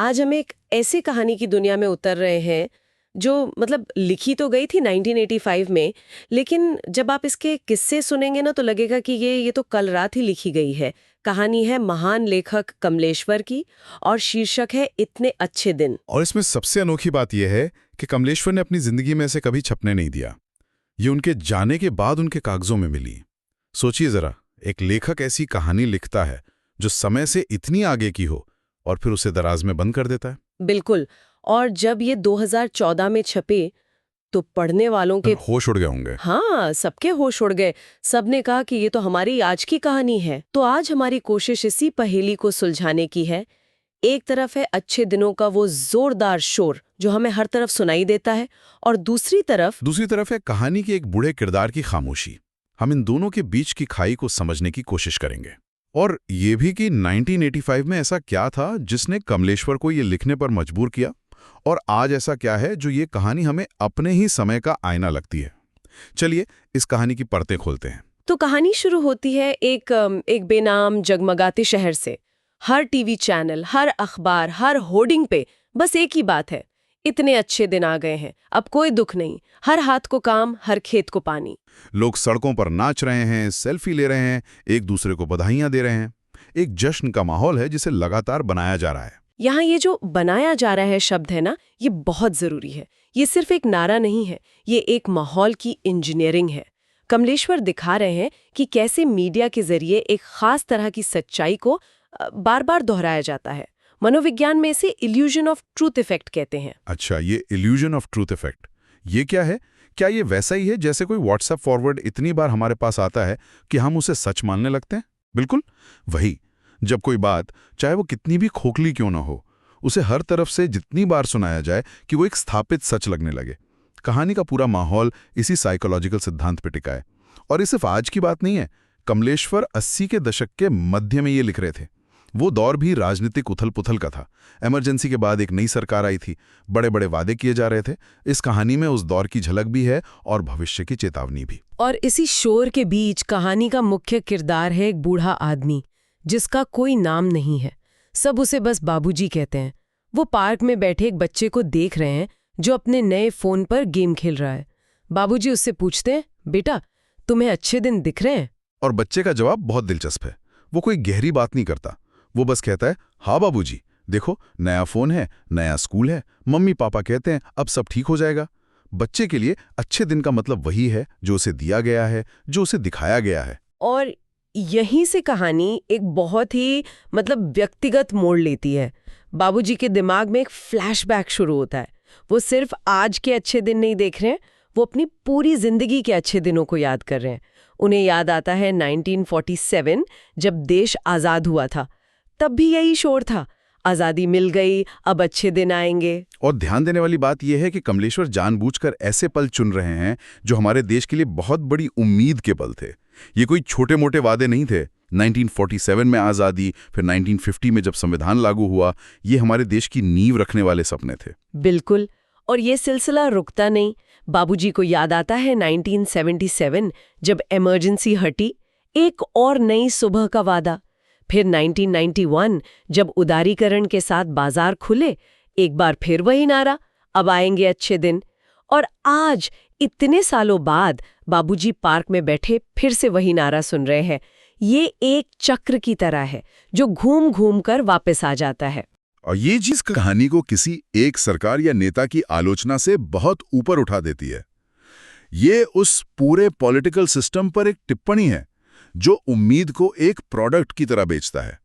आज हम एक ऐसी कहानी की दुनिया में उतर रहे हैं जो मतलब लिखी तो गई थी 1985 में, लेकिन जब आप इसके किस्से सुनेंगे ना तो लगेगा कि ये तो कल रात ही लिखी गई है। कहानी है महान लेखक कमलेश्वर की और शीर्षक है इतने अच्छे दिन। और इसमें सबसे अनोखी बात यह है कि कमलेश्वर ने अपनी जिंदगी में इसे कभी छपने नहीं दिया। ये उनके जाने के बाद उनके कागजों में मिली। सोचिए जरा, एक लेखक ऐसी कहानी लिखता है जो समय से इतनी आगे की हो और फिर उसे दराज में बंद कर देता है। बिल्कुल। और जब ये 2014 में छपे तो पढ़ने वालों के होश उड़ गए होंगे। हाँ, सबके होश उड़ गए। सबने कहा कि ये तो हमारी आज की कहानी है। तो आज हमारी कोशिश इसी पहेली को सुलझाने की है। एक तरफ है अच्छे दिनों का वो जोरदार शोर जो हमें हर तरफ सुनाई देता है, और दूसरी तरफ है कहानी के एक बूढ़े किरदार की खामोशी। हम इन दोनों के बीच की खाई को समझने की कोशिश करेंगे। और ये भी कि 1985 में ऐसा क्या था जिसने कमलेश्वर को ये लिखने पर मजबूर किया, और आज ऐसा क्या है जो ये कहानी हमें अपने ही समय का आईना लगती है। चलिए इस कहानी की परतें खोलते हैं। तो कहानी शुरू होती है एक बेनाम जगमगाते शहर से। हर टीवी चैनल, हर अखबार, हर होर्डिंग पे बस एक ही बात है, इतने अच्छे दिन आ गए हैं, अब कोई दुख नहीं, हर हाथ को काम, हर खेत को पानी। लोग सड़कों पर नाच रहे हैं, सेल्फी ले रहे हैं, एक दूसरे को बधाइयां दे रहे हैं। एक जश्न का माहौल है जिसे लगातार बनाया जा रहा है। यहाँ ये जो बनाया जा रहा है शब्द है ना, ये बहुत जरूरी है। ये सिर्फ एक नारा नहीं है, ये एक माहौल की इंजीनियरिंग है। कमलेश्वर दिखा रहे हैं कि कैसे मीडिया के जरिए एक खास तरह की सच्चाई को बार बार दोहराया जाता है। मनोविज्ञान में इसे इल्यूजन ऑफ ट्रूथ इफेक्ट कहते हैं। अच्छा, ये इल्यूजन ऑफ ट्रूथ इफेक्ट, ये क्या है? क्या ये वैसा ही है जैसे कोई व्हाट्सएप फॉरवर्ड इतनी बार हमारे पास आता है कि हम उसे सच मानने लगते हैं? बिल्कुल वही। जब कोई बात, चाहे वो कितनी भी खोखली क्यों ना हो, उसे हर तरफ से जितनी बार सुनाया जाए कि वो एक स्थापित सच लगने लगे। कहानी का पूरा माहौल इसी साइकोलॉजिकल सिद्धांत पर टिका है। और ये सिर्फ आज की बात नहीं है। कमलेश्वर 80 के दशक के मध्य में ये लिख रहे थे। वो दौर भी राजनीतिक उथल-पुथल का था। इमरजेंसी के बाद एक नई सरकार आई थी, बड़े बड़े वादे किए जा रहे थे। इस कहानी में उस दौर की झलक भी है और भविष्य की चेतावनी भी। और इसी शोर के बीच कहानी का मुख्य किरदार है एक बूढ़ा आदमी जिसका कोई नाम नहीं है। सब उसे बस बाबूजी कहते हैं। वो पार्क में बैठे एक बच्चे को देख रहे हैं जो अपने नए फोन पर गेम खेल रहा है। बाबूजी उससे पूछते हैं, बेटा तुम्हें अच्छे दिन दिख रहे हैं? और बच्चे का जवाब बहुत दिलचस्प है। वो कोई गहरी बात नहीं करता, वो बस कहता है, हाँ बाबूजी, देखो नया फोन है, नया स्कूल है, मम्मी पापा कहते हैं अब सब ठीक हो जाएगा। बच्चे के लिए अच्छे दिन का मतलब वही है जो उसे दिया गया है, जो उसे दिखाया गया है। और यहीं से कहानी एक बहुत ही व्यक्तिगत मोड़ लेती है। बाबूजी के दिमाग में एक फ्लैशबैक शुरू होता है। वो सिर्फ आज के अच्छे दिन नहीं देख रहे हैं, वो अपनी पूरी जिंदगी के अच्छे दिनों को याद कर रहे हैं। उन्हें याद आता है 1947 जब देश आज़ाद हुआ था। तब भी यही शोर था, आज़ादी मिल गई, अब अच्छे दिन आएंगे। और ध्यान देने वाली बात यह है कि कमलेश्वर जानबूझकर ऐसे पल चुन रहे हैं जो हमारे देश के लिए बहुत बड़ी उम्मीद के पल थे। ये कोई छोटे मोटे वादे नहीं थे। 1947 में आज़ादी, फिर 1950 में जब संविधान लागू हुआ, ये हमारे देश की नींव रखने वाले सपने थे। बिल्कुल। और ये सिलसिला रुकता नहीं। बाबूजी को याद आता है 1977 जब इमरजेंसी हटी, एक और नई सुबह का वादा। फिर 1991 जब उदारीकरण के साथ बाजार खुले, एक बार फिर वही नारा, अब आएंगे अच्छे दिन। और आज इतने सालों बाद बाबूजी पार्क में बैठे फिर से वही नारा सुन रहे हैं। ये एक चक्र की तरह है जो घूम घूम कर वापस आ जाता है। और ये चीज कहानी को किसी एक सरकार या नेता की आलोचना से बहुत ऊपर उठा देती है। ये उस पूरे पॉलिटिकल सिस्टम पर एक टिप्पणी है जो उम्मीद को एक प्रोडक्ट की तरह बेचता है।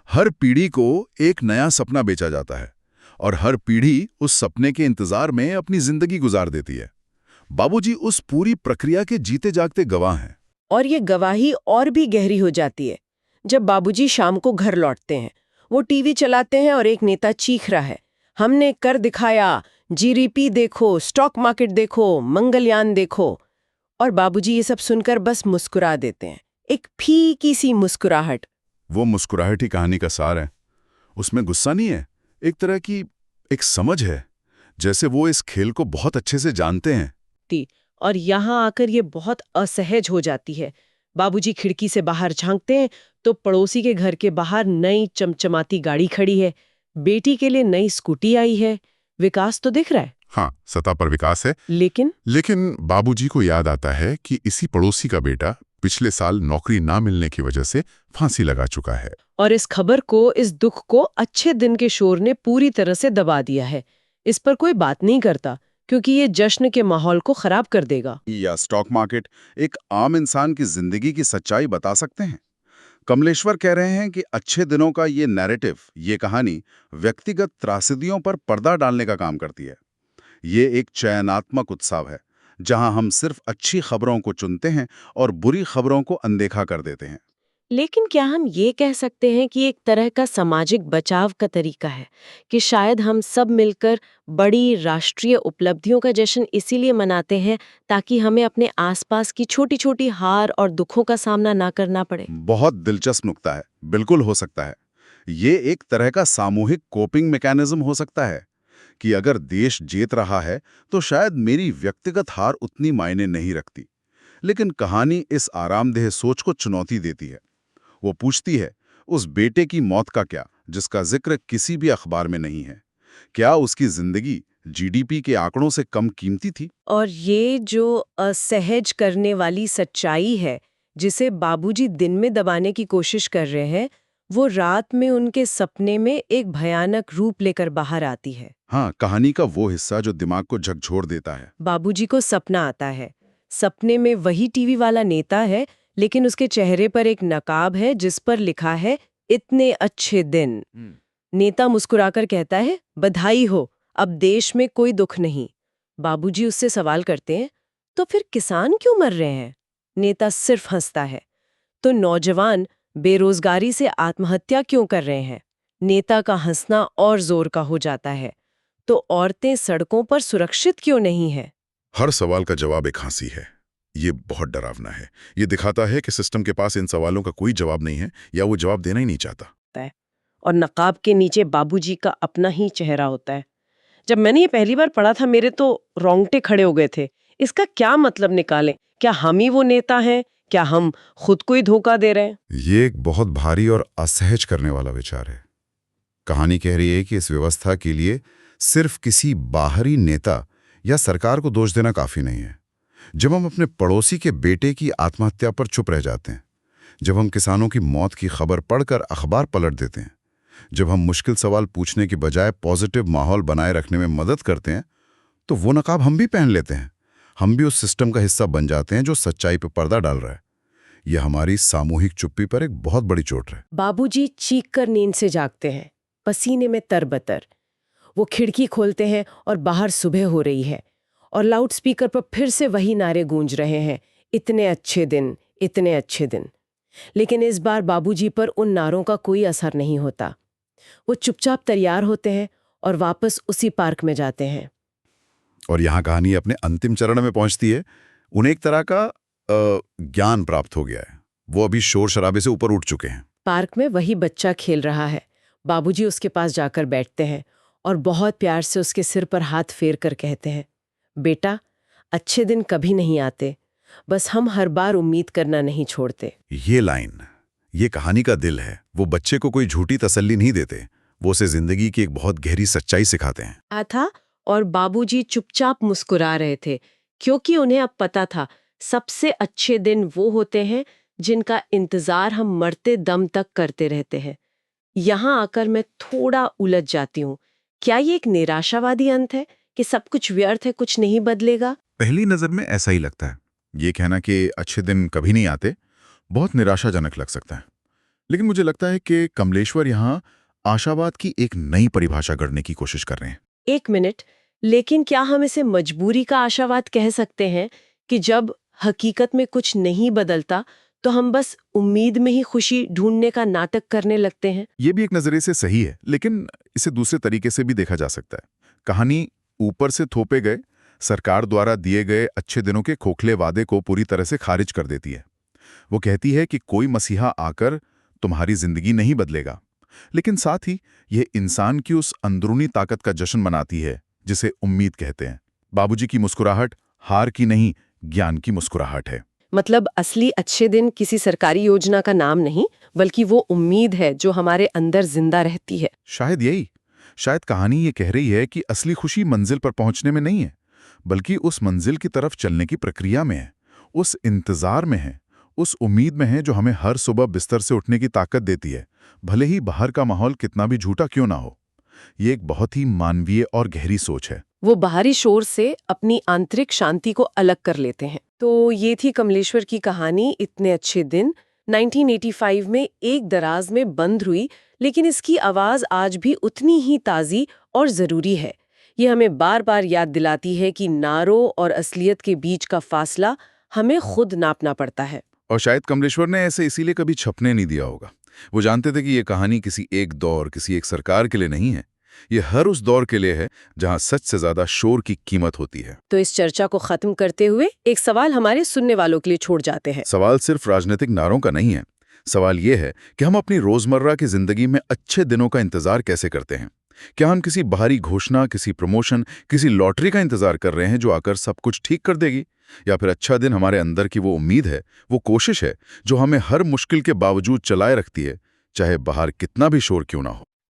हर पीढ़ी को एक नया सपना बेचा जाता है और हर पीढ़ी उस सपने के इंतजार में अपनी जिंदगी गुजार देती है। बाबूजी उस पूरी प्रक्रिया के जीते जागते गवाह हैं। और ये गवाही और भी गहरी हो जाती है जब बाबूजी शाम को घर लौटते हैं। वो टीवी चलाते हैं और एक नेता चीख रहा है, हमने कर दिखाया, जीडीपी देखो, स्टॉक मार्केट देखो, मंगलयान देखो। और बाबूजी ये सब सुनकर बस मुस्कुरा देते हैं, एक फीकी सी मुस्कुराहट। वो मुस्कुराहट ही कहानी का सार है। उसमें गुस्सा नहीं है, एक तरह की एक समझ है, जैसे वो इस खेल को बहुत अच्छे से जानते हैं। और यहाँ आकर ये बहुत असहज हो जाती है। बाबूजी खिड़की से बाहर झांकते हैं तो पड़ोसी के घर के बाहर नई चमचमाती गाड़ी खड़ी है। बेटी के लिए नई स्कूटी आई है, विकास तो दिख रहा है। हाँ, सतह पर विकास है, लेकिन बाबूजी को याद आता है कि इसी पड़ोसी का बेटा पिछले साल नौकरी ना मिलने की वजह से फांसी लगा चुका है। और इस खबर को, इस दुख को अच्छे दिन के शोर ने पूरी तरह से दबा दिया है। इस पर कोई बात नहीं करता क्योंकि ये जश्न के माहौल को खराब कर देगा। या स्टॉक मार्केट एक आम इंसान की जिंदगी की सच्चाई बता सकते हैं? कमलेश्वर कह रहे हैं कि अच्छे दिनों का ये नैरेटिव, ये कहानी व्यक्तिगत त्रासदियों पर पर्दा डालने का काम करती है। ये एक चयनात्मक उत्सव है जहां हम सिर्फ अच्छी खबरों को चुनते हैं और बुरी खबरों को अनदेखा कर देते हैं। लेकिन क्या हम ये कह सकते हैं कि एक तरह का सामाजिक बचाव का तरीका है कि शायद हम सब मिलकर बड़ी राष्ट्रीय उपलब्धियों का जश्न इसीलिए मनाते हैं ताकि हमें अपने आसपास की छोटी छोटी हार और दुखों का सामना ना करना पड़े? बहुत दिलचस्प नुक्ता है। बिल्कुल हो सकता है। ये एक तरह का सामूहिक कोपिंग मैकेनिज्म हो सकता है कि अगर देश जीत रहा है तो शायद मेरी व्यक्तिगत हार उतनी मायने नहीं रखती। लेकिन कहानी इस आरामदेह सोच को चुनौती देती है। वो पूछती है, उस बेटे की मौत का क्या, जिसका जिक्र किसी भी अखबार में नहीं है? क्या उसकी जिंदगी जीडीपी के आंकड़ों से कम कीमती थी? और ये जो असहज करने वाली सच्चाई है जिसे बाबूजी दिन में दबाने की कोशिश कर रहे हैं, वो रात में उनके सपने में एक भयानक रूप लेकर बाहर आती है। हाँ, कहानी का वो हिस्सा जो दिमाग को झकझोर देता है। बाबूजी को सपना आता है। सपने में वही टीवी वाला नेता है, लेकिन उसके चेहरे पर एक नकाब है जिस पर लिखा है इतने अच्छे दिन। नेता मुस्कुराकर कहता है, बधाई हो, अब देश में कोई दुख नहीं। बाबूजी उससे सवाल करते हैं, तो फिर किसान क्यों मर रहे हैं? नेता सिर्फ हंसता है। तो नौजवान बेरोजगारी से आत्महत्या क्यों कर रहे हैं? नेता का हंसना और जोर का हो जाता है। तो औरतें सड़कों पर सुरक्षित क्यों नहीं है? हर सवाल का जवाब एक हंसी है। ये बहुत डरावना है। ये दिखाता है कि सिस्टम के पास इन सवालों का कोई जवाब नहीं है या वो जवाब देना ही नहीं चाहता। और नकाब के नीचे बाबूजी का अपना ही चेहरा होता है। जब मैंने ये पहली बार पढ़ा था, मेरे तो रोंगटे खड़े हो गए थे। इसका क्या मतलब निकालें? क्या हम ही वो नेता हैं? क्या हम खुद को ही धोखा दे रहे हैं? ये एक बहुत भारी और असहज करने वाला विचार है। कहानी कह रही है कि इस व्यवस्था के लिए सिर्फ किसी बाहरी नेता या सरकार को दोष देना काफी नहीं है। जब हम अपने पड़ोसी के बेटे की आत्महत्या पर चुप रह जाते हैं, जब हम किसानों की मौत की खबर पढ़कर अखबार पलट देते हैं, जब हम मुश्किल सवाल पूछने के बजाय पॉजिटिव माहौल बनाए रखने में मदद करते हैं, तो वो नकाब हम भी पहन लेते हैं। हम भी उस सिस्टम का हिस्सा बन जाते हैं जो सच्चाई पर पर्दा डाल रहा है। यह हमारी सामूहिक चुप्पी पर एक बहुत बड़ी चोट है। बाबूजी चीख कर नींद से जागते हैं, पसीने में तरबतर। वो खिड़की खोलते हैं और बाहर सुबह हो रही है और लाउडस्पीकर पर फिर से वही नारे गूंज रहे हैं, इतने अच्छे दिन, इतने अच्छे दिन। लेकिन इस बार बाबूजी पर उन नारों का कोई असर नहीं होता। वो चुपचाप तैयार होते हैं और वापस उसी पार्क में जाते हैं। और यहाँ कहानी अपने अंतिम चरण में पहुंचती है। उन्हें एक तरह का ज्ञान प्राप्त हो गया है। वो अभी शोर शराबे से ऊपर उठ चुके हैं। पार्क में वही बच्चा खेल रहा है। बाबूजी उसके पास जाकर बैठते हैं और बहुत प्यार से उसके सिर पर हाथ फेर कर कहते हैं, बेटा, अच्छे दिन कभी नहीं आते, बस हम हर बार उम्मीद करना नहीं छोड़ते। ये लाइन, ये कहानी का दिल है। वो बच्चे को कोई झूठी तसल्ली नहीं देते, वो उसे जिंदगी की एक बहुत गहरी सच्चाई सिखाते हैं। था और बाबूजी चुपचाप मुस्कुरा रहे थे क्योंकि उन्हें अब पता था सबसे अच्छे दिन वो होते हैं जिनका इंतजार हम मरते दम तक करते रहते हैं। यहाँ आकर मैं थोड़ा उलझ जाती हूँ। क्या ये एक निराशावादी अंत है कि सब कुछ व्यर्थ है, कुछ नहीं बदलेगा? पहली नजर में ऐसा ही लगता है। ये कहना कि अच्छे दिन कभी नहीं आते बहुत निराशाजनक लग सकता है। लेकिन मुझे लगता है कि कमलेश्वर यहाँ आशावाद की एक नई परिभाषा गढ़ने की कोशिश कर रहे हैं। एक मिनट, लेकिन क्या हम इसे मजबूरी का आशावाद कह सकते हैं कि जब हकीकत में कुछ नहीं बदलता तो हम बस उम्मीद में ही खुशी ढूंढने का नाटक करने लगते हैं? ये भी एक नजरिए से सही है, लेकिन इसे दूसरे तरीके से भी देखा जा सकता है। कहानी ऊपर से थोपे गए सरकार द्वारा दिए गए अच्छे दिनों के खोखले वादे को पूरी तरह से खारिज कर देती है। वो कहती है कि कोई मसीहा आकर तुम्हारी जिंदगी नहीं बदलेगा, लेकिन साथ ही यह इंसान की उस अंदरूनी ताकत का जश्न मनाती है जिसे उम्मीद कहते हैं। बाबूजी की मुस्कुराहट हार की नहीं, ज्ञान की मुस्कुराहट है। मतलब असली अच्छे दिन किसी सरकारी योजना का नाम नहीं, बल्कि वो उम्मीद है जो हमारे अंदर जिंदा रहती है। शायद यही, शायद कहानी ये कह रही है कि असली खुशी मंजिल पर पहुंचने में नहीं है, बल्कि उस मंजिल की तरफ चलने की प्रक्रिया में है, उस इंतजार में है, उस उम्मीद में है जो हमें हर सुबह बिस्तर से उठने की ताकत देती है, भले ही बाहर का माहौल कितना भी झूठा क्यों ना हो। ये एक बहुत ही मानवीय और गहरी सोच है। वो बाहरी शोर से अपनी आंतरिक शांति को अलग कर लेते हैं। तो ये थी कमलेश्वर की कहानी इतने अच्छे दिन। 1985 में एक दराज में बंद हुई, लेकिन इसकी आवाज आज भी उतनी ही ताज़ी और ज़रूरी है। ये हमें बार बार याद दिलाती है कि नारों और असलियत के बीच का फासला हमें खुद नापना पड़ता है। और शायद कमलेश्वर ने ऐसे इसीलिए कभी छपने नहीं दिया होगा। वो जानते थे कि ये कहानी किसी एक दौर, किसी एक सरकार के लिए नहीं है। ये हर उस दौर के लिए है जहां सच से ज्यादा शोर की कीमत होती है। तो इस चर्चा को खत्म करते हुए एक सवाल हमारे सुनने वालों के लिए छोड़ जाते हैं। सवाल सिर्फ राजनीतिक नारों का नहीं है। सवाल ये है कि हम अपनी रोजमर्रा की जिंदगी में अच्छे दिनों का इंतजार कैसे करते हैं। क्या हम किसी बाहरी घोषणा, किसी प्रमोशन, किसी लॉटरी का इंतजार कर रहे हैं जो आकर सब कुछ ठीक कर देगी, या फिर अच्छा दिन हमारे अंदर की वो उम्मीद है, वो कोशिश है जो हमें हर मुश्किल के बावजूद चलाए रखती है, चाहे बाहर कितना भी शोर क्यों ना हो।